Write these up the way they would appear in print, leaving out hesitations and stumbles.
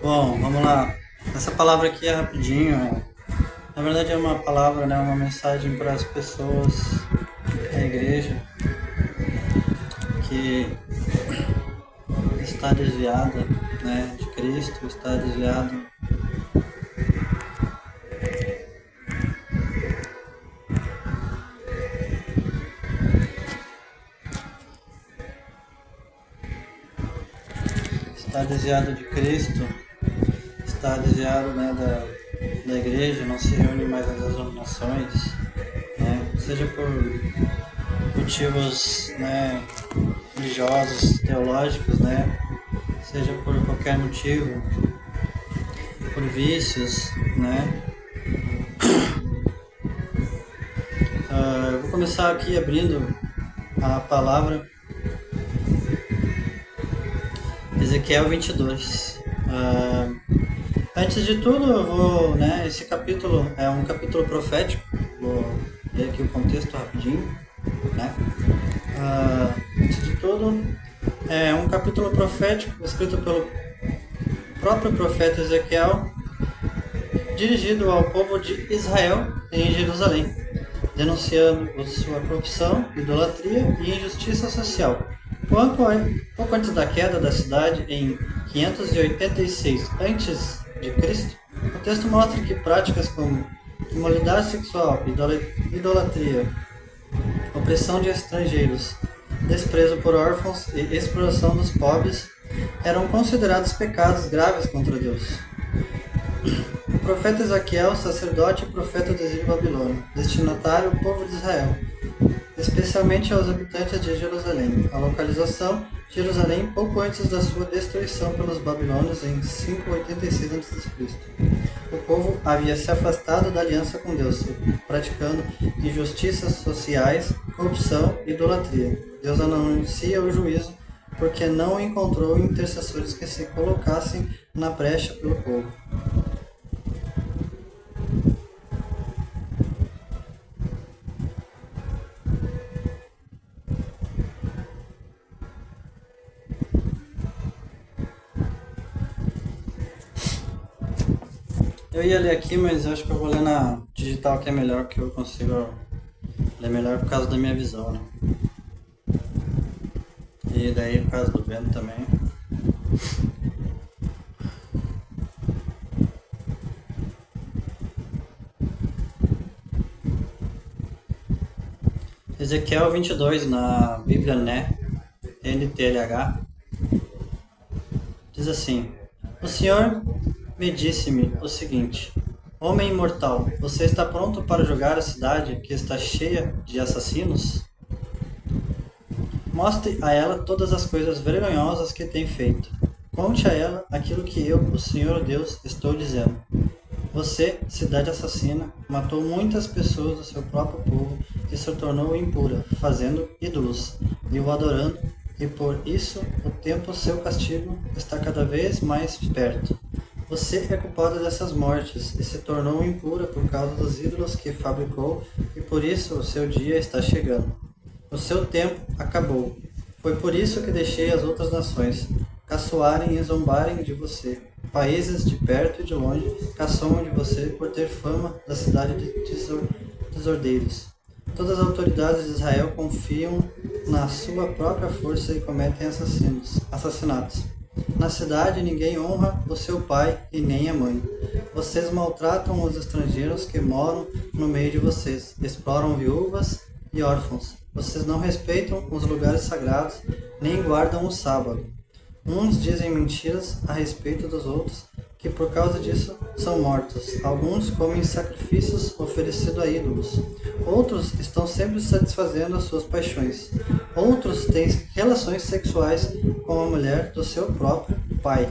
Bom, vamos lá. Essa palavra aqui é rapidinho. Na verdade é uma palavra, né? Uma mensagem para as pessoas da igreja que está desviada, né? De Cristo, está desviado. Está desviado de Cristo, está desviado, né, da igreja, não se reúne mais nas denominações, né? Seja por motivos, né, religiosos, teológicos, né? Seja por qualquer motivo, por vícios, né? Eu vou começar aqui abrindo a palavra Ezequiel 22. Antes de tudo, eu vou, né, esse capítulo é um capítulo profético, vou ler aqui o contexto rapidinho, né? Antes de tudo, é um capítulo profético escrito pelo próprio profeta Ezequiel, dirigido ao povo de Israel em Jerusalém, denunciando sua corrupção, idolatria e injustiça social. Pouco antes da queda da cidade, em 586 a.C., o texto mostra que práticas como imoralidade sexual, idolatria, opressão de estrangeiros, desprezo por órfãos e exploração dos pobres eram considerados pecados graves contra Deus. O profeta Ezequiel, sacerdote e profeta do exílio babilônio, destinatário ao povo de Israel, especialmente aos habitantes de Jerusalém. A localização: Jerusalém, pouco antes da sua destruição pelos babilônios em 586 a.C. O povo havia se afastado da aliança com Deus, praticando injustiças sociais, corrupção e idolatria. Deus anuncia o juízo porque não encontrou intercessores que se colocassem na brecha pelo povo. Eu ia ler aqui, mas eu acho que eu vou ler na digital, que é melhor, que eu consigo ler melhor por causa da minha visão, né? E daí por causa do vento também. Ezequiel 22 na Bíblia, né? NTLH. Diz assim: O Senhor me disse-me o seguinte: Homem imortal, você está pronto para julgar a cidade que está cheia de assassinos? Mostre a ela todas as coisas vergonhosas que tem feito. Conte a ela aquilo que eu, o Senhor Deus, estou dizendo. Você, cidade assassina, matou muitas pessoas do seu próprio povo e se tornou impura, fazendo ídolos e o adorando, e por isso o tempo seu castigo está cada vez mais perto. Você é culpada dessas mortes e se tornou impura por causa dos ídolos que fabricou, e por isso o seu dia está chegando. O seu tempo acabou. Foi por isso que deixei as outras nações caçoarem e zombarem de você. Países de perto e de longe caçoam de você por ter fama da cidade de desordeiros. Todas as autoridades de Israel confiam na sua própria força e cometem assassinatos. Na cidade ninguém honra o seu pai e nem a mãe. Vocês maltratam os estrangeiros que moram no meio de vocês, exploram viúvas e órfãos. Vocês não respeitam os lugares sagrados, nem guardam o sábado. Uns dizem mentiras a respeito dos outros, que por causa disso são mortos. Alguns comem sacrifícios oferecidos a ídolos. Outros estão sempre satisfazendo as suas paixões. Outros têm relações sexuais com a mulher do seu próprio pai.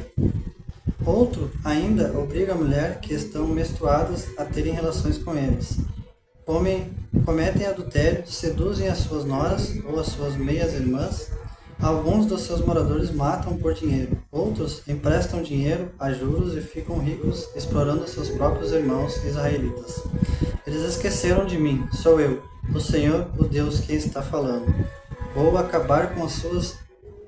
Outro ainda obriga a mulher que estão menstruadas a terem relações com eles. Cometem adultério, seduzem as suas noras ou as suas meias-irmãs. Alguns dos seus moradores matam por dinheiro. Outros emprestam dinheiro a juros e ficam ricos explorando seus próprios irmãos israelitas. Eles esqueceram de mim. Sou eu, o Senhor, o Deus, quem está falando. Vou acabar com as suas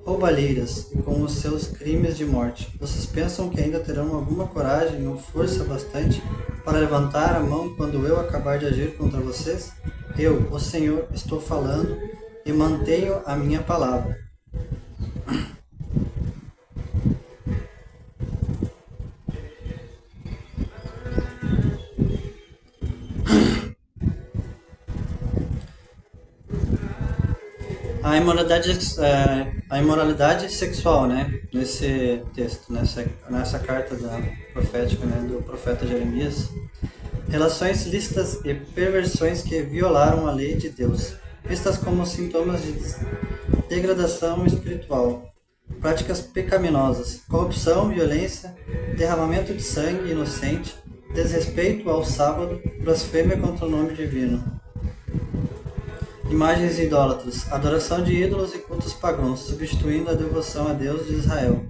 roubalheiras e com os seus crimes de morte. Vocês pensam que ainda terão alguma coragem ou força bastante para levantar a mão quando eu acabar de agir contra vocês? Eu, o Senhor, estou falando e mantenho a minha palavra. A imoralidade sexual, né? Nesse texto, nessa carta profética, né? Do profeta Jeremias. Relações lícitas e perversões que violaram a lei de Deus, vistas como sintomas de degradação espiritual. Práticas pecaminosas, corrupção, violência, derramamento de sangue inocente, desrespeito ao sábado, blasfêmia contra o nome divino. Imagens idólatras, adoração de ídolos e cultos pagãos, substituindo a devoção a Deus de Israel.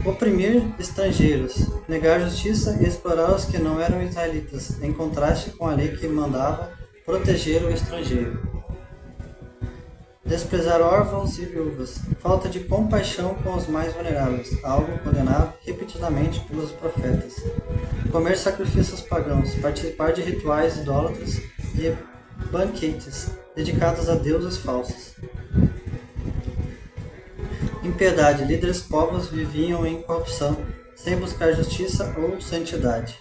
Oprimir estrangeiros, negar justiça e explorar os que não eram israelitas, em contraste com a lei que mandava proteger o estrangeiro. Desprezar órfãos e viúvas, falta de compaixão com os mais vulneráveis, algo condenado repetidamente pelos profetas. Comer sacrifícios pagãos, participar de rituais idólatras e banquetes dedicados a deuses falsos. Impiedade, líderes povos viviam em corrupção, sem buscar justiça ou santidade.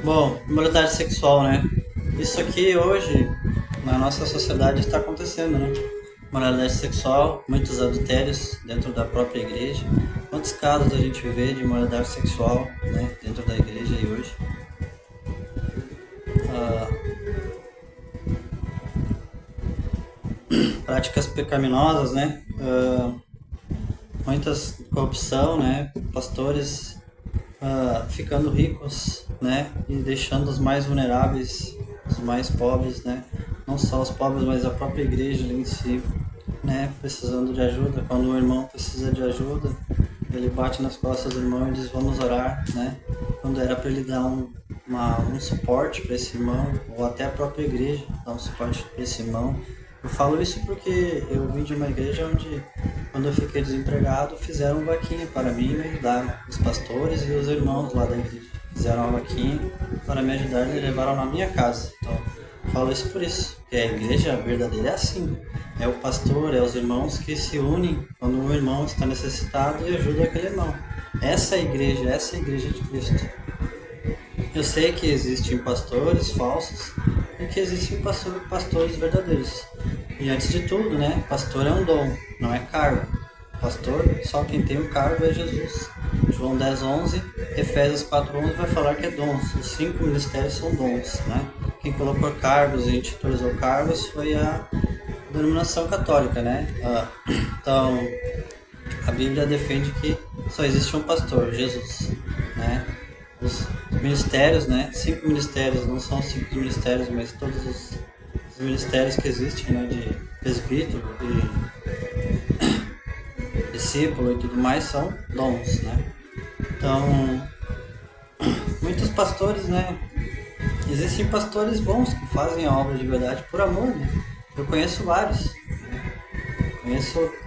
Bom, imoralidade sexual, né? Isso aqui hoje, na nossa sociedade, está acontecendo, né? Moralidade sexual, muitos adultérios dentro da própria igreja. Quantos casos a gente vê de moralidade sexual, né, dentro da igreja aí hoje? Práticas pecaminosas, né? Muitas corrupção, né? Pastores ficando ricos, né? E deixando os mais vulneráveis, os mais pobres, né? Não só os pobres, mas a própria igreja em si, né? Precisando de ajuda. Quando um irmão precisa de ajuda, ele bate nas costas do irmão e diz: vamos orar, né? Quando era para ele dar um suporte para esse irmão, ou até a própria igreja dar um suporte para esse irmão. Eu falo isso porque eu vim de uma igreja onde, quando eu fiquei desempregado, fizeram vaquinha para mim e me ajudaram. Os pastores e os irmãos lá da igreja fizeram uma vaquinha para me ajudar e levaram na minha casa. Então, eu falo isso por isso, porque a igreja verdadeira é assim. É o pastor, é os irmãos que se unem quando um irmão está necessitado e ajuda aquele irmão. Essa é a igreja de Cristo. Eu sei que existem pastores falsos e que existem pastores verdadeiros. E antes de tudo, né, pastor é um dom, não é cargo. Pastor, só quem tem o cargo é Jesus. João 10:11, Efésios 4:11 vai falar que é dons. Os 5 ministérios são dons, né? Quem colocou cargos e intitulizou cargos foi a denominação católica, né? Então, a Bíblia defende que só existe um pastor, Jesus, né? Os ministérios, né? 5 ministérios, não são 5 ministérios, mas todos os ministérios que existem, né? De presbítero, de discípulo e tudo mais são dons, né? Então, muitos pastores, né? Existem pastores bons que fazem a obra de verdade por amor, né? Eu conheço vários.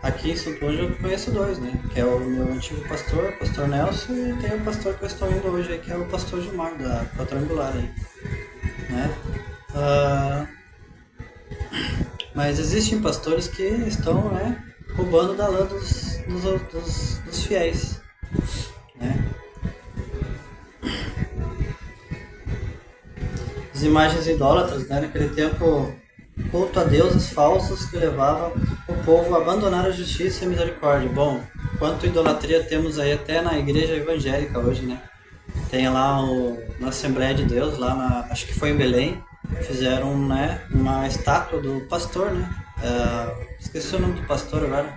Aqui em Santo Ângelo eu conheço 2, né? Que é o meu antigo pastor, o pastor Nelson, e tem o pastor que eu estou indo hoje, que é o pastor Gilmar, da Quadrangular aí, né? Mas existem pastores que estão, né, roubando da lã dos fiéis, né? As imagens idólatras, né? Naquele tempo, culto a deuses falsos que levavam o povo a abandonar a justiça e a misericórdia. Bom, quanto idolatria temos aí até na igreja evangélica hoje, né? Tem lá na Assembleia de Deus, acho que foi em Belém, fizeram, né, uma estátua do pastor, né? Esqueci o nome do pastor agora.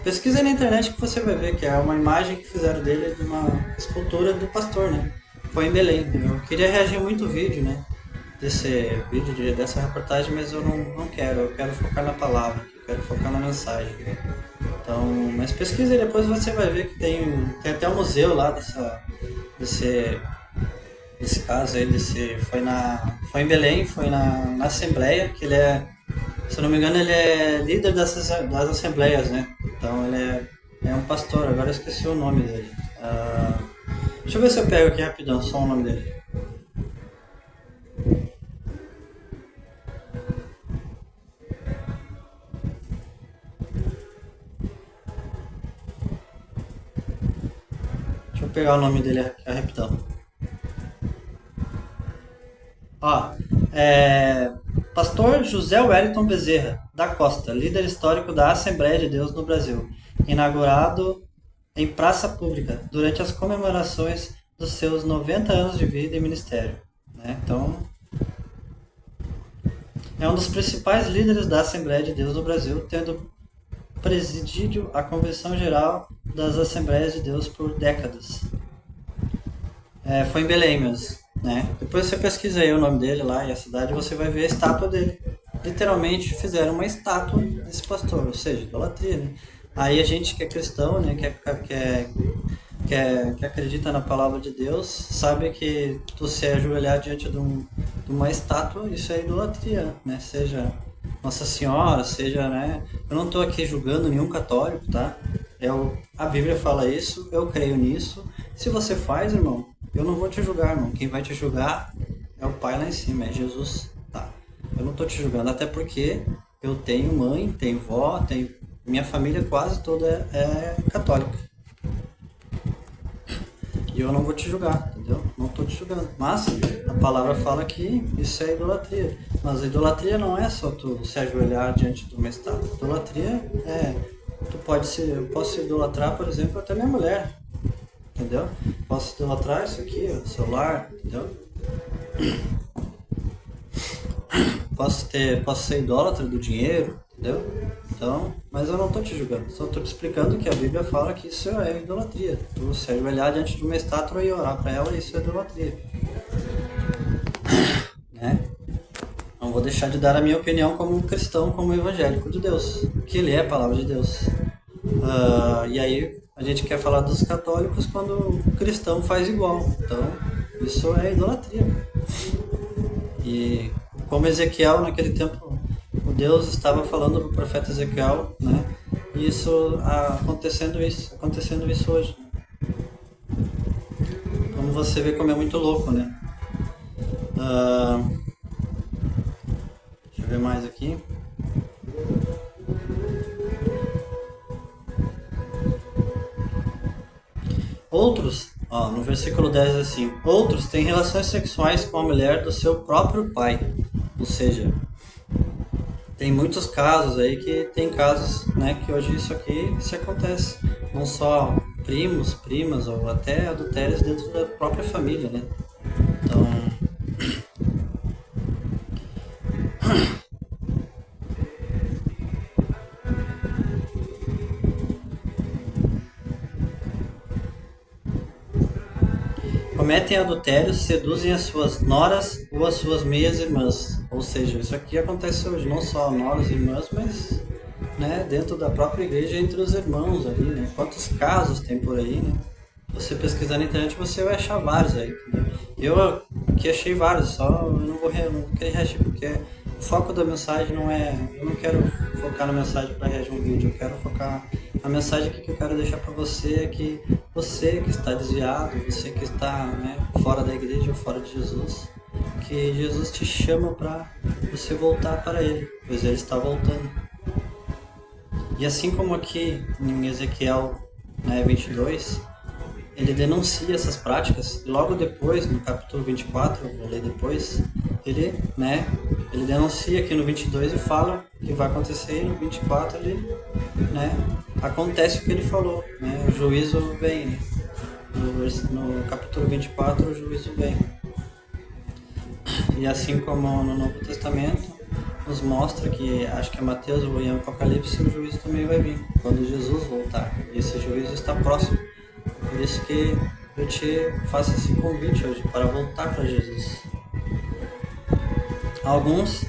Pesquisa na internet que você vai ver que é uma imagem que fizeram dele de uma escultura do pastor, né? Foi em Belém. Eu queria reagir muito ao vídeo, né? Desse vídeo, dessa reportagem, mas eu não quero. Eu quero focar na palavra, eu quero focar na mensagem. Então, mas pesquisa e depois você vai ver que tem até um museu lá desse caso aí, foi em Belém, foi na Assembleia, que ele é, se eu não me engano, ele é líder das Assembleias, né? Então ele é um pastor, agora eu esqueci o nome dele. Deixa eu ver se eu pego aqui rapidão, só o nome dele. Deixa eu pegar o nome dele aqui rapidão. Ó, Pastor José Wellington Bezerra da Costa, líder histórico da Assembleia de Deus no Brasil, inaugurado em praça pública durante as comemorações dos seus 90 anos de vida e ministério. Né? Então, é um dos principais líderes da Assembleia de Deus no Brasil, tendo presidido a Convenção Geral das Assembleias de Deus por décadas. Foi em Belém mesmo. Né? Depois você pesquisa aí o nome dele lá e a cidade, você vai ver a estátua dele. Literalmente fizeram uma estátua desse pastor, ou seja, idolatria, né? Aí a gente que é cristão, né, que acredita na palavra de Deus, sabe que tu se ajoelhar diante de uma estátua, isso é idolatria, né? Seja Nossa Senhora, seja, né? Eu não estou aqui julgando nenhum católico, tá? A Bíblia fala isso, eu creio nisso. Se você faz, irmão, eu não vou te julgar, irmão. Quem vai te julgar é o Pai lá em cima, é Jesus, tá? Eu não tô te julgando, até porque eu tenho mãe, tenho vó, minha família quase toda é católica. E eu não vou te julgar, entendeu? Não tô te julgando. Mas a palavra fala que isso é idolatria. Mas a idolatria não é só tu se ajoelhar diante de uma estátua. Idolatria eu posso idolatrar, por exemplo, até minha mulher. Entendeu? Posso idolatrar isso aqui, o celular, entendeu? Posso ser idólatra do dinheiro, entendeu? Então, mas eu não estou te julgando, só estou te explicando que a Bíblia fala que isso é idolatria. Tu se ajoelhar diante de uma estátua e orar para ela, isso é idolatria. Né? Não vou deixar de dar a minha opinião como cristão, como evangélico de Deus, que ele é a palavra de Deus. E aí a gente quer falar dos católicos quando o cristão faz igual. Então, isso é idolatria. E como Ezequiel, naquele tempo, o Deus estava falando para o profeta Ezequiel, né? E acontecendo isso hoje. Como você vê como é muito louco, né? Deixa eu ver mais aqui. Outros, no versículo 10 assim, outros têm relações sexuais com a mulher do seu próprio pai. Ou seja, tem muitos casos aí tem casos, né, que hoje isso aqui se acontece. Não só primos, primas ou até adultérios dentro da própria família, né? Então, cometem adultério, seduzem as suas noras ou as suas meias-irmãs. Ou seja, isso aqui acontece hoje, não só noras e irmãs, mas, né, dentro da própria igreja, entre os irmãos ali, né? Quantos casos tem por aí, né? Você pesquisar na internet, você vai achar vários aí, né? Eu aqui achei vários, só eu não querer reagir, porque o foco da mensagem não é... Eu não quero focar na mensagem para reagir um vídeo, eu quero focar... A mensagem que eu quero deixar para você é que você que está desviado, você que está, né, fora da igreja ou fora de Jesus, que Jesus te chama para você voltar para Ele, pois Ele está voltando. E assim como aqui em Ezequiel, né, 22, ele denuncia essas práticas, e logo depois, no capítulo 24, eu vou ler depois, ele denuncia aqui no 22 e fala que vai acontecer, e no 24 ele, né, acontece o que ele falou, né, o juízo vem, né? No capítulo 24 o juízo vem. E assim como no Novo Testamento, nos mostra que, acho que é Mateus ou em Apocalipse, o juízo também vai vir, quando Jesus voltar. E esse juízo está próximo. Por isso que eu te faço esse convite hoje, para voltar para Jesus. Alguns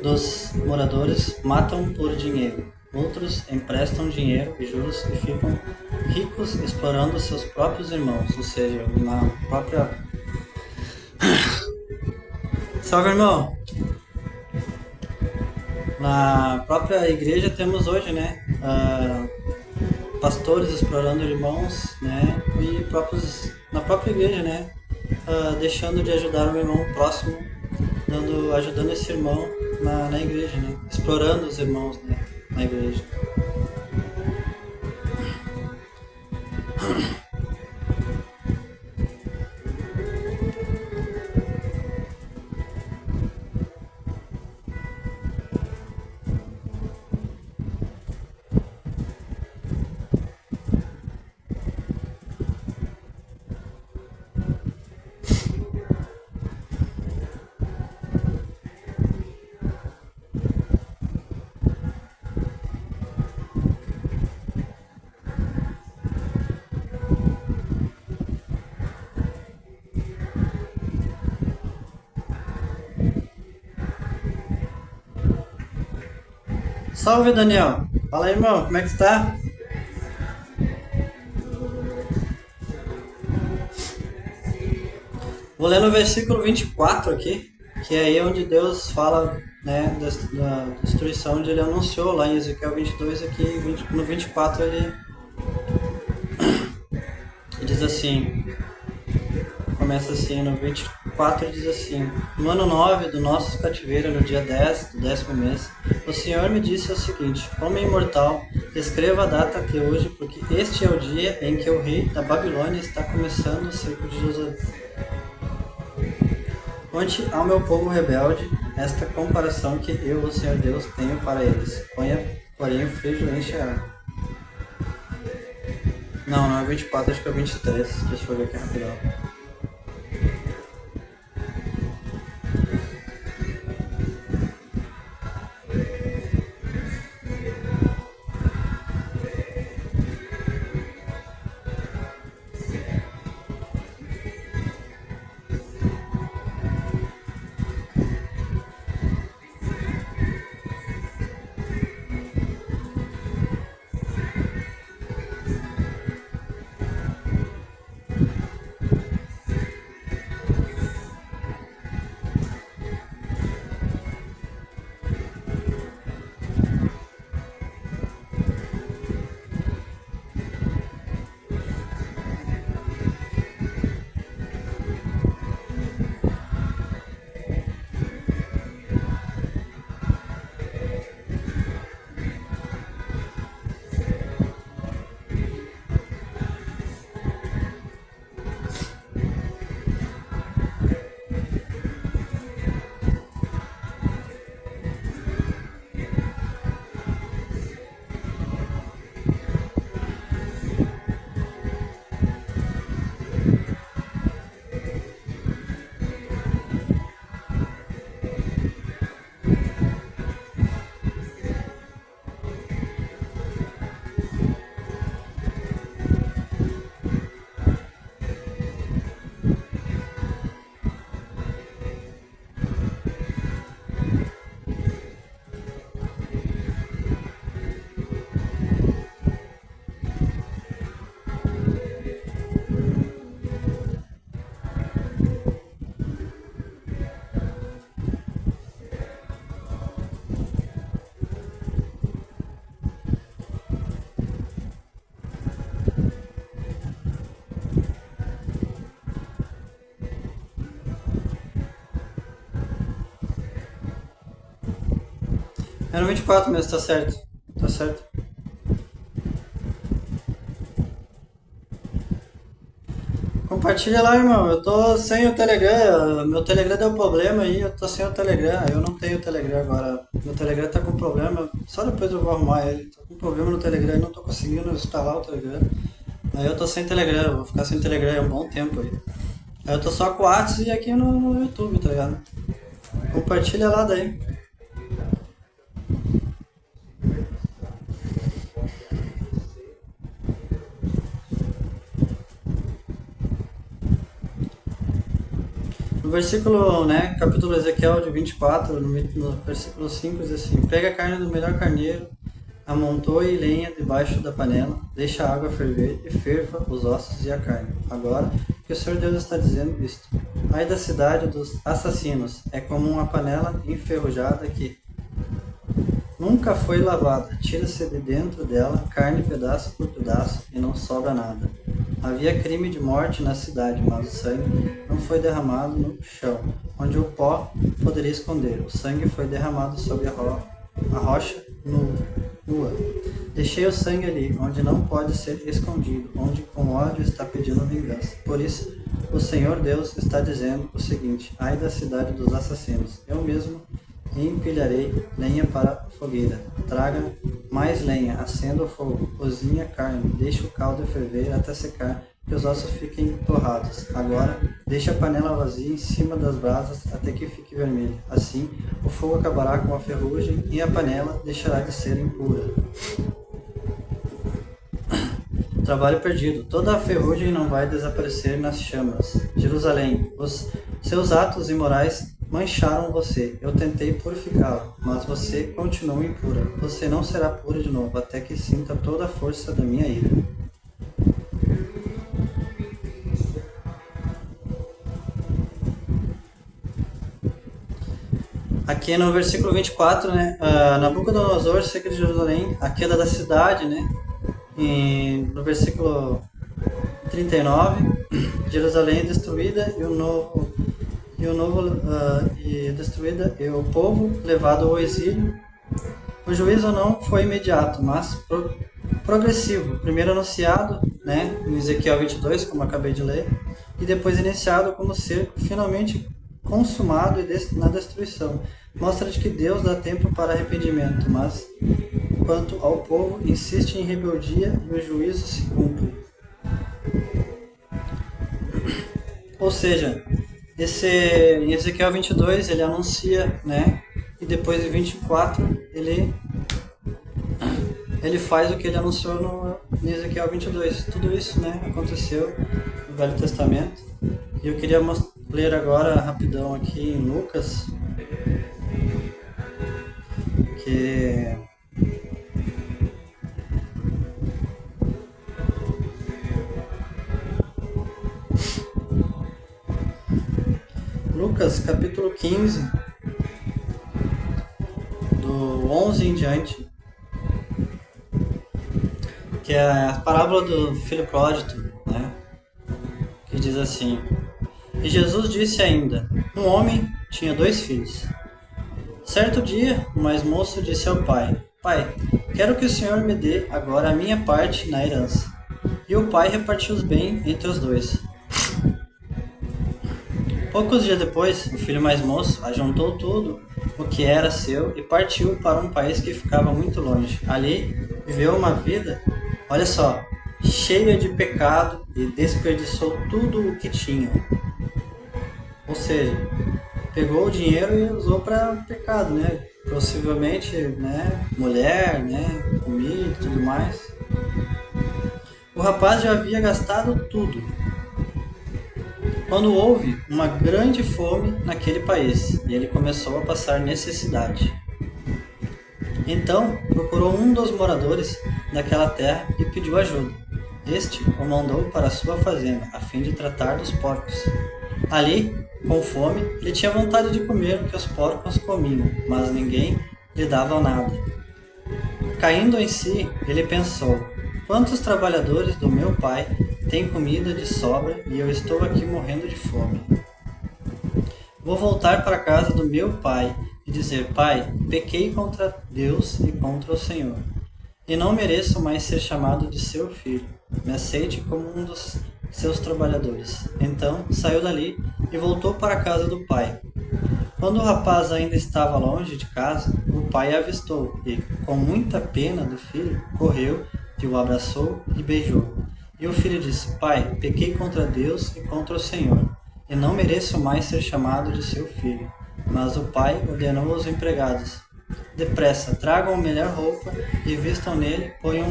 dos moradores matam por dinheiro. Outros emprestam dinheiro e juros e ficam ricos explorando seus próprios irmãos, ou seja, na própria... Salve, irmão! Na própria igreja temos hoje, né, pastores explorando irmãos, né, e na própria igreja, né, deixando de ajudar o irmão próximo, ajudando esse irmão na igreja, né, explorando os irmãos, né, na igreja. Salve, Daniel! Fala aí, irmão, como é que está? Vou ler no versículo 24 aqui, que é aí onde Deus fala, né, da destruição, onde ele anunciou lá em Ezequiel 22, aqui no 24 ele diz assim, começa assim, no 24 diz assim: no ano 9 do nosso cativeiro, no dia 10 do 10º mês, o Senhor me disse o seguinte: homem imortal, escreva a data até hoje, porque este é o dia em que o rei da Babilônia está começando o cerco de Jerusalém. Conte ao meu povo rebelde esta comparação que eu, o Senhor Deus, tenho para eles. Ponha, porém, o freio enche a água. Não é 24, acho que é 23. Deixa eu ver aqui rapidão. É no 24 mesmo, tá certo. Tá certo. Compartilha lá, irmão. Eu tô sem o Telegram. Meu Telegram deu problema aí, eu tô sem o Telegram. Eu não tenho o Telegram agora. Meu Telegram tá com problema. Só depois eu vou arrumar ele. Tô com problema no Telegram, não tô conseguindo instalar o Telegram. Aí eu tô sem Telegram, eu vou ficar sem Telegram há um bom tempo aí. Aí eu tô só com o WhatsApp e aqui no YouTube, tá ligado? Compartilha lá daí. No versículo, né, capítulo Ezequiel de 24, no versículo 5, diz assim: Pega a carne do melhor carneiro, amontoe lenha debaixo da panela, deixa a água ferver e ferva os ossos e a carne. Agora, que o Senhor Deus está dizendo isto: Ai da cidade dos assassinos, é como uma panela enferrujada que nunca foi lavada. Tira-se de dentro dela carne pedaço por pedaço e não sobra nada. Havia crime de morte na cidade, mas o sangue não foi derramado no chão, onde o pó poderia esconder. O sangue foi derramado sobre a rocha nua. Deixei o sangue ali, onde não pode ser escondido, onde com ódio está pedindo vingança. Por isso, o Senhor Deus está dizendo o seguinte: Ai da cidade dos assassinos, eu mesmo empilharei lenha para a fogueira. Traga mais lenha, acenda o fogo, cozinhe a carne, deixe o caldo ferver até secar, que os ossos fiquem torrados. Agora, deixe a panela vazia em cima das brasas até que fique vermelha. Assim, o fogo acabará com a ferrugem e a panela deixará de ser impura. Trabalho perdido. Toda a ferrugem não vai desaparecer nas chamas. Jerusalém, os seus atos imorais mancharam você. Eu tentei purificá-la, mas você continua impura. Você não será pura de novo, até que sinta toda a força da minha ira. Aqui no versículo 24, né, Nabucodonosor, cerca de Jerusalém, a queda da cidade, né, e no versículo 39, Jerusalém é destruída e o povo levado ao exílio. O juízo não foi imediato, mas progressivo. Primeiro anunciado, né, em Ezequiel 22, como acabei de ler, e depois iniciado como cerco, finalmente consumado e na destruição. Mostra de que Deus dá tempo para arrependimento, mas quanto ao povo, insiste em rebeldia e o juízo se cumpre. Ou seja, em Ezequiel 22 ele anuncia, né? E depois em 24 ele faz o que ele anunciou no Ezequiel 22. Tudo isso, né, aconteceu no Velho Testamento. E eu queria ler agora rapidão aqui em Lucas, que Lucas capítulo 15, do 11 em diante, que é a parábola do filho pródigo, né? Que diz assim: E Jesus disse ainda: Um homem tinha 2 filhos. Certo dia, o mais moço disse ao pai: Pai, quero que o senhor me dê agora a minha parte na herança. E o pai repartiu os bens entre os 2. Poucos dias depois, o filho mais moço ajuntou tudo o que era seu e partiu para um país que ficava muito longe. Ali, viveu uma vida, olha só, cheia de pecado e desperdiçou tudo o que tinha. Ou seja, pegou o dinheiro e usou para pecado, né? Possivelmente, né, mulher, né, comida e tudo mais. O rapaz já havia gastado tudo, quando houve uma grande fome naquele país e ele começou a passar necessidade. Então procurou um dos moradores daquela terra e pediu ajuda. Este o mandou para sua fazenda, a fim de tratar dos porcos. Ali, com fome, ele tinha vontade de comer o que os porcos comiam, mas ninguém lhe dava nada. Caindo em si, ele pensou: quantos trabalhadores do meu pai têm comida de sobra e eu estou aqui morrendo de fome? Vou voltar para a casa do meu pai e dizer: Pai, pequei contra Deus e contra o Senhor, e não mereço mais ser chamado de seu filho. Me aceite como um dos seus trabalhadores. Então saiu dali e voltou para a casa do pai. Quando o rapaz ainda estava longe de casa, o pai avistou e, com muita pena do filho, correu e o abraçou e beijou. E o filho disse: Pai, pequei contra Deus e contra o Senhor, e não mereço mais ser chamado de seu filho. Mas o pai ordenou aos empregados: depressa, tragam a melhor roupa e vistam nele, ponham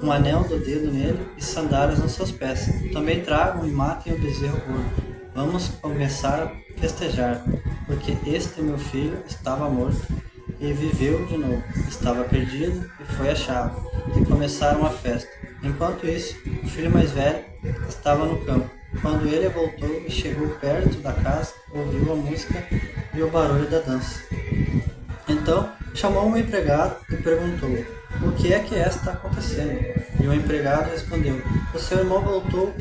um anel do dedo nele e sandálias nos seus pés. Também tragam e matem o bezerro gordo. Vamos começar a festejar, porque este meu filho estava morto e viveu de novo. Estava perdido e foi achado. E começaram a festa. Enquanto isso, o filho mais velho estava no campo. Quando ele voltou e chegou perto da casa, ouviu a música e o barulho da dança. Então chamou um empregado e perguntou: o que é que está acontecendo? E o empregado respondeu: o seu irmão voltou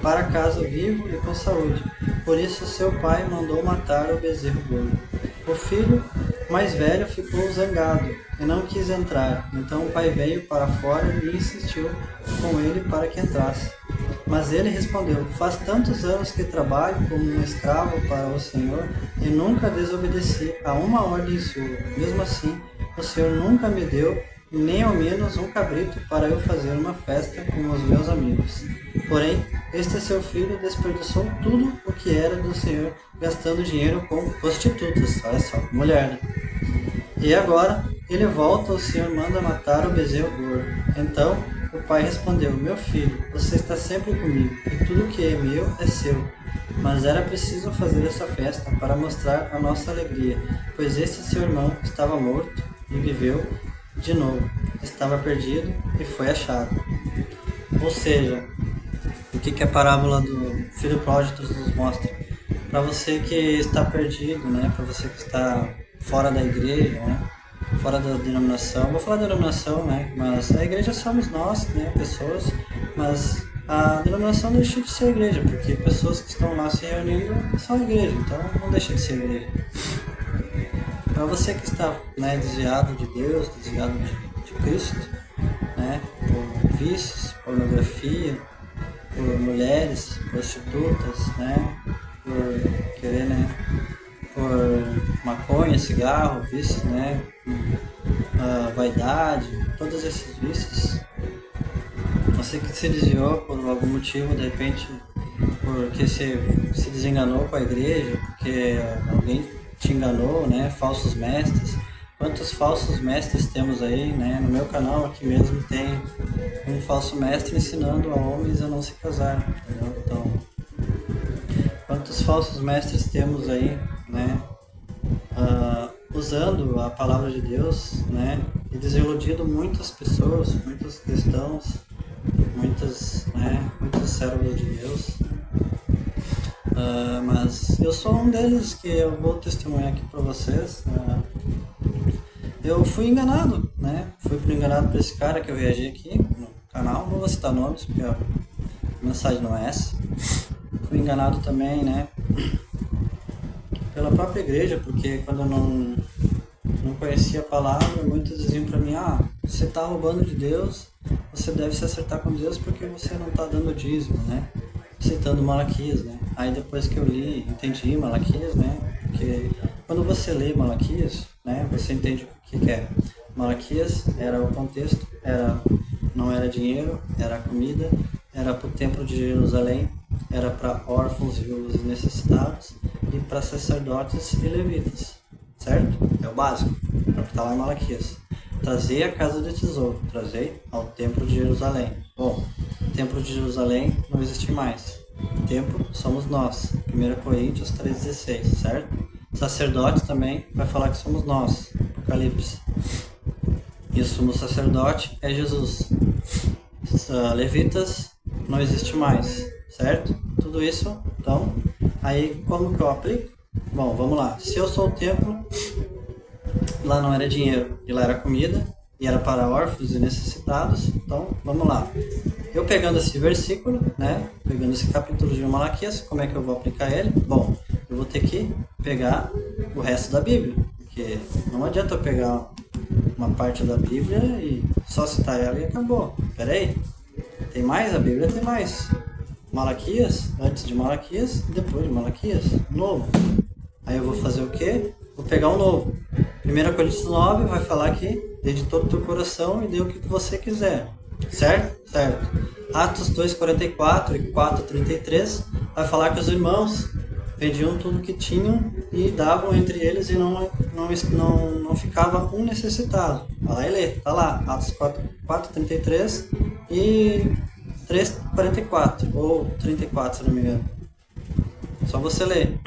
para casa vivo e com saúde. Por isso seu pai mandou matar o bezerro gordo. O filho mais velho ficou zangado e não quis entrar. Então o pai veio para fora e insistiu com ele para que entrasse. Mas ele respondeu: faz tantos anos que trabalho como um escravo para o Senhor e nunca desobedeci a uma ordem sua. Mesmo assim, o Senhor nunca me deu nem ao menos um cabrito para eu fazer uma festa com os meus amigos. Porém, este seu filho desperdiçou tudo o que era do Senhor, gastando dinheiro com prostitutas. Olha só, mulher, né? E agora ele volta, o Senhor manda matar o bezerro gordo. Então o pai respondeu: meu filho, você está sempre comigo, e tudo que é meu é seu. Mas era preciso fazer essa festa para mostrar a nossa alegria, pois este seu irmão estava morto e viveu de novo, estava perdido e foi achado. Ou seja, o que a parábola do filho pródigo nos mostra? Para você que está perdido, né? Para você que está fora da igreja, né? Fora da denominação, vou falar da denominação, né? Mas a igreja somos nós, né? Pessoas, mas a denominação não deixa de ser igreja, porque pessoas que estão lá se reunindo são igreja, então não deixa de ser igreja. Para você que está, né, desviado de Deus, desviado de Cristo, né? Por vícios, pornografia, por mulheres, prostitutas, né? Por querer, né? Por maconha, cigarro, vícios, né? Vaidade, todos esses vícios. Você que se desviou por algum motivo, de repente, porque se desenganou com a igreja, porque alguém te enganou, né? Falsos mestres. Quantos falsos mestres temos aí, né? No meu canal aqui mesmo tem um falso mestre ensinando a homens a não se casar, entendeu? Então, quantos falsos mestres temos aí, né? Usando a palavra de Deus, né? E desiludido muitas pessoas, muitos cristãos, muitos servos de Deus. Mas eu sou um deles que eu vou testemunhar aqui para vocês. Eu fui enganado, né? Fui enganado por esse cara que eu reagi aqui no canal. Não vou citar nomes, porque a mensagem não é essa. Fui enganado também, né? Pela própria igreja, porque quando eu não conhecia a palavra, muitos diziam para mim: você está roubando de Deus, você deve se acertar com Deus porque você não está dando dízimo, né? Citando Malaquias, né? Aí depois que eu li, entendi Malaquias, né? Porque quando você lê Malaquias, né, você entende o que é. Malaquias era o contexto, não era dinheiro, era comida, era para o templo de Jerusalém, era para órfãos, viúvas e necessitados e para sacerdotes e levitas, certo? É o básico, é o que está lá em Malaquias. Trazei a casa de tesouro, trazei ao templo de Jerusalém. Bom, o templo de Jerusalém não existe mais. O templo somos nós. 1 Coríntios 3,16, certo? Sacerdote também vai falar que somos nós. Apocalipse. E o sumo sacerdote é Jesus. Levitas não existe mais, certo? Tudo isso, então, aí como que eu aplico? Bom, vamos lá. Se eu sou o templo, lá não era dinheiro, e lá era comida, e era para órfãos e necessitados. Então, vamos lá. Eu pegando esse versículo, né? Pegando esse capítulo de Malaquias, como é que eu vou aplicar ele? Bom, eu vou ter que pegar o resto da Bíblia, porque não adianta eu pegar uma parte da Bíblia e só citar ela e acabou. Pera aí, tem mais? A Bíblia tem mais. Malaquias, antes de Malaquias e depois de Malaquias, novo. Aí eu vou fazer o quê? Vou pegar um novo. 1 Coríntios 9 vai falar que dê de todo o teu coração e dê o que você quiser. Certo? Certo. Atos 2,44 e 4,33 vai falar que os irmãos vendiam tudo que tinham e davam entre eles e não ficava um necessitado. Vai lá e lê, tá lá, Atos 4:33 e 3:44, ou 34, se não me engano. Só você ler.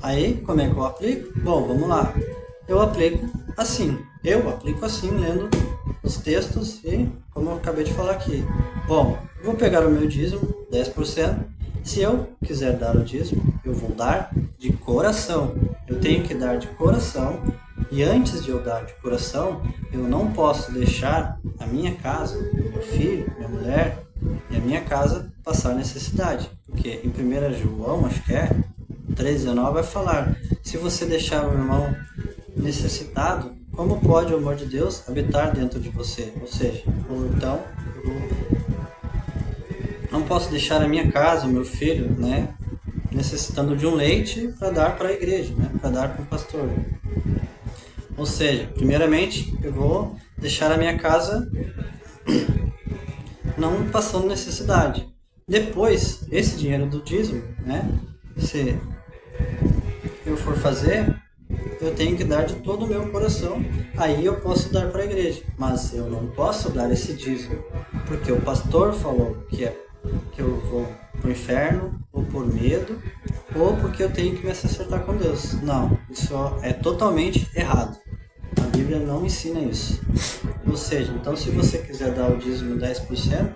Aí, como é que eu aplico? Bom, vamos lá. Eu aplico assim, lendo os textos e como eu acabei de falar aqui. Bom, eu vou pegar o meu dízimo, 10%. Se eu quiser dar o dízimo, eu vou dar de coração. Eu tenho que dar de coração. E antes de eu dar de coração, eu não posso deixar a minha casa, meu filho, minha mulher e a minha casa passar necessidade. Porque em 1 João, acho que é, 3:19 vai falar: se você deixar o irmão necessitado, como pode o amor de Deus habitar dentro de você? Ou seja, então, eu não posso deixar a minha casa, o meu filho, né, necessitando de um leite para dar para a igreja, né, para dar para o pastor. Ou seja, primeiramente, eu vou deixar a minha casa não passando necessidade. Depois, esse dinheiro do dízimo, né, se eu for fazer, eu tenho que dar de todo o meu coração, aí eu posso dar para a igreja. Mas eu não posso dar esse dízimo, porque o pastor falou que eu vou pro inferno, ou por medo, ou porque eu tenho que me acertar com Deus. Não, isso é totalmente errado. A Bíblia não ensina isso. Ou seja, então se você quiser dar o dízimo 10%,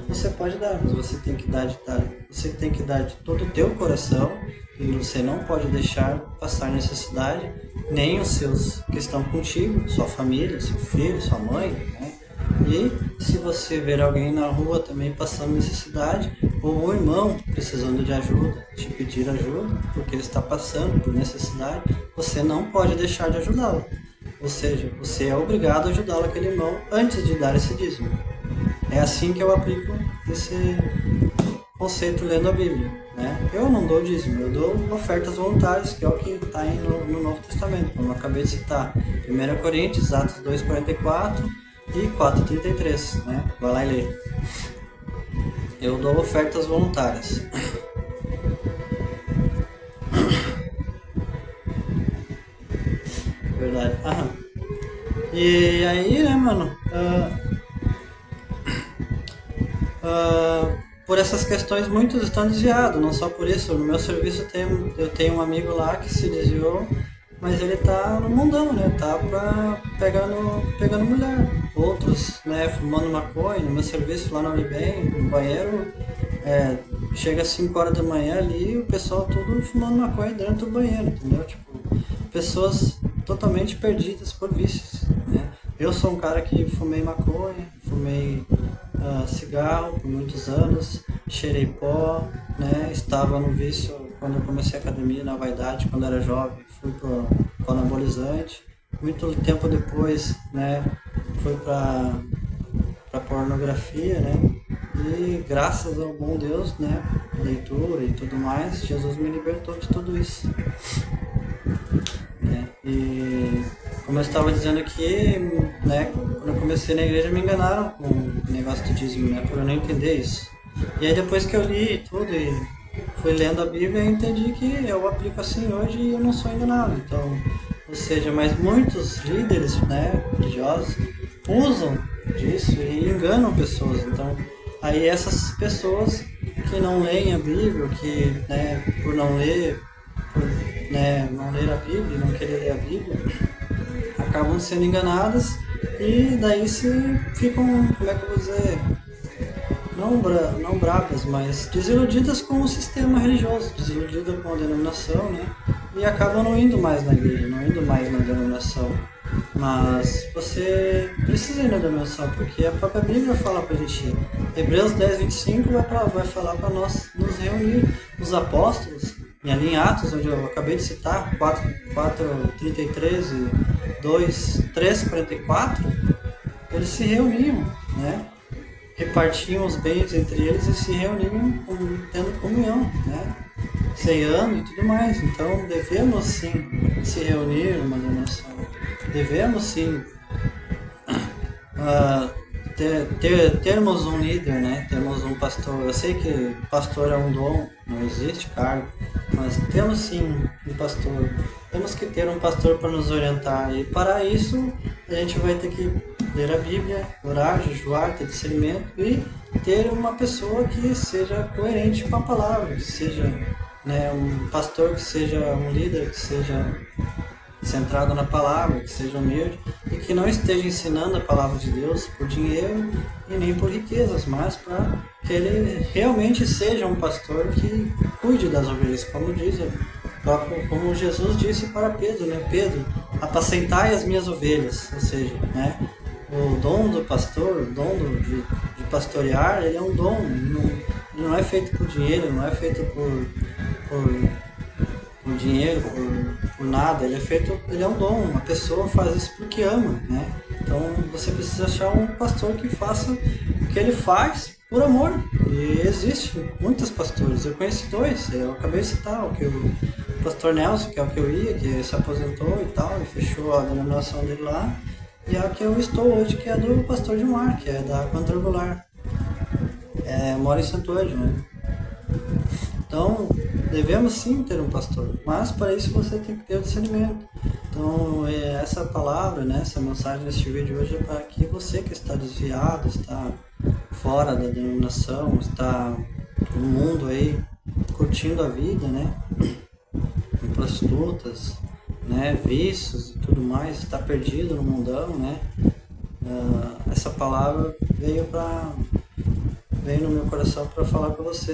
você pode dar, mas você tem que dar de todo o teu coração, e você não pode deixar passar necessidade, nem os seus que estão contigo, sua família, seu filho, sua mãe, né? E se você ver alguém na rua também passando necessidade, ou um irmão precisando de ajuda, te pedir ajuda, porque ele está passando por necessidade, você não pode deixar de ajudá-lo. Ou seja, você é obrigado a ajudá-lo, aquele irmão, antes de dar esse dízimo. É assim que eu aplico esse conceito lendo a Bíblia, né? Eu não dou dízimo, eu dou ofertas voluntárias, que é o que está no Novo Testamento, como eu acabei de citar. 1 Coríntios, Atos 2:44 e 4:33, né? Vai lá e lê. Eu dou ofertas voluntárias. Verdade. Aham. E aí, né, mano? Por essas questões, muitos estão desviados, não só por isso. No meu serviço eu tenho um amigo lá que se desviou, mas ele tá no mundão, né? Tá pegando mulher. Outros, né, fumando maconha. No meu serviço lá no Unibem, no banheiro, chega às 5 horas da manhã ali, o pessoal tudo fumando maconha dentro do banheiro, entendeu? Tipo, pessoas totalmente perdidas por vícios, né? Eu sou um cara que fumei maconha, fumei cigarro por muitos anos, cheirei pó, né? Estava no vício quando eu comecei a academia, na vaidade, quando era jovem, fui pro anabolizante. Muito tempo depois, né, fui para pornografia, né? E graças ao bom Deus, né, leitura e tudo mais, Jesus me libertou de tudo isso. E como eu estava dizendo aqui, né, quando eu comecei na igreja me enganaram com o negócio do dízimo, né, por eu não entender isso. E aí depois que eu li tudo e fui lendo a Bíblia, eu entendi que eu aplico assim hoje e eu não sou enganado. Então, ou seja, mas muitos líderes, né, religiosos usam disso e enganam pessoas. Então, aí essas pessoas que não leem a Bíblia, que, né, por não ler, não ler a Bíblia, não querer ler a Bíblia, acabam sendo enganadas e daí se ficam, como é que eu vou dizer, não bravas, mas desiludidas com o sistema religioso, desiludidas com a denominação, né? E acabam não indo mais na igreja, não indo mais na denominação. Mas você precisa ir na denominação, porque a própria Bíblia fala pra gente ir. Hebreus 10:25 vai falar para nós nos reunir. Os apóstolos, e ali em Atos, onde eu acabei de citar, 4:33 e 3:44, eles se reuniam, né? Repartiam os bens entre eles e se reuniam tendo comunhão, né? Ceando e tudo mais. Então devemos sim se reunir numa denominação. Devemos sim termos um líder, né? Termos um pastor. Eu sei que pastor é um dom, não existe cargo, mas temos sim um pastor. Temos que ter um pastor para nos orientar, e para isso a gente vai ter que ler a Bíblia, orar, jejuar, ter discernimento e ter uma pessoa que seja coerente com a palavra, que seja, né, um pastor, que seja um líder, que seja centrado na palavra, que seja humilde e que não esteja ensinando a palavra de Deus por dinheiro e nem por riquezas, mas para que ele realmente seja um pastor que cuide das ovelhas, como diz, como Jesus disse para Pedro, né? Pedro, apacentai as minhas ovelhas, ou seja, né? O dom do pastor, o dom de pastorear, ele é um dom, ele não é feito por dinheiro, não é feito por dinheiro, por nada, ele é um dom, uma pessoa faz isso porque ama, né? Então você precisa achar um pastor que faça o que ele faz por amor. E existe muitos pastores, eu conheci dois, eu acabei de citar, o pastor Nelson, que é o que eu ia, que se aposentou e tal, e fechou a denominação dele lá, e a que eu estou hoje, que é do pastor Gilmar, que é da Quadrangular, mora em Santo Ângelo, né? Então, devemos sim ter um pastor, mas para isso você tem que ter o discernimento. Então, essa palavra, né, essa mensagem neste vídeo hoje é para que você que está desviado, está fora da denominação, está no mundo aí, curtindo a vida, né, com prostitutas, né, vícios e tudo mais, está perdido no mundão, né, essa palavra veio no meu coração para falar para vocês.